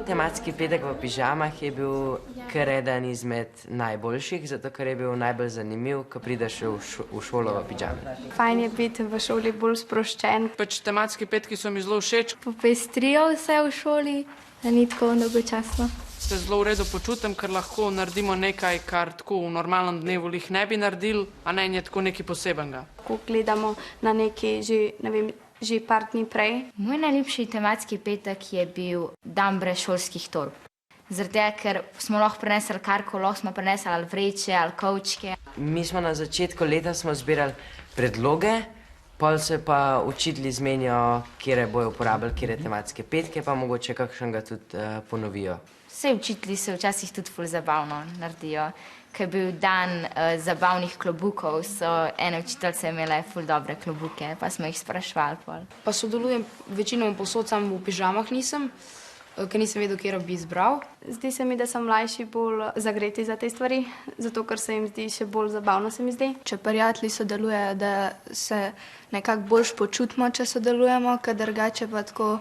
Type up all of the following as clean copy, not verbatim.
Tematski petek v pižamah je bil kar eden izmed najboljših, zato ker je bil najbolj zanimiv, ko prideš v šolo v pižami. Fajn je biti v šoli bolj sproščen. Tematski petki so mi zelo všeč. Popestrijo vse v šoli, da ni tako dolgočasno. Se zelo v redu počutim, ker lahko naredimo nekaj, kar tako v normalnem dnevu jih ne bi naredili, a ne je tako nekaj posebenega. Ko gledamo na neki že par dni prej. Moj najljubši tematski petek je bil dan brez šolskih torb. Zaradi tega, ker smo lahko prinesli karkoli, lahko smo prinesli ali vreče ali kovčke. Mi smo na začetku leta zbirali predloge, pol se pa učitelji zmenijo, kje bojo uporabili, kje tematske petke, pa mogoče kakšnega tudi ponovijo. Vse učitelji se včasih tudi ful zabavno naredijo. Ko je bil dan zabavnih klobukov, so ene učiteljice imele ful dobre klobuke, pa smo jih spraševali pol. Pa sodelujem večinoma povsod, samo v pižamah nisem, ker nisem vedel, kje bi izbral. Zdi se mi, da so mlajši bolj zagreti za te stvari, zato ker se jim zdi še bolj zabavno, se mi zdi. Če prijatelji sodelujejo, da se nekako boljš počutimo, če sodelujemo, ker drugače pa tako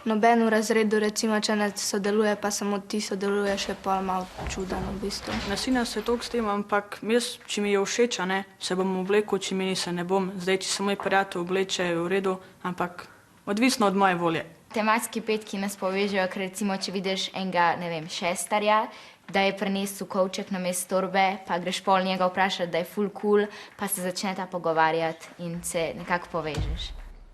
noben v razredu, recimo, če ne sodeluje, pa samo ti sodeluješ, je pa malo čudno v bistvu. Ne strinjam se toliko s tem, ampak jaz, če mi je všeč, se bom oblekel, če mi se ne bom. Zdaj, če se moj prijatelj obleče, je v redu, ampak odvisno od moje volje. Tematski petki nas povežejo, ker recimo, če vidiš enega, ne vem, šestarja, da je prinesel kovček namesto torbe, pa greš pol njega vprašati, da je ful cool, pa se začneta pogovarjati in se nekako povežeš.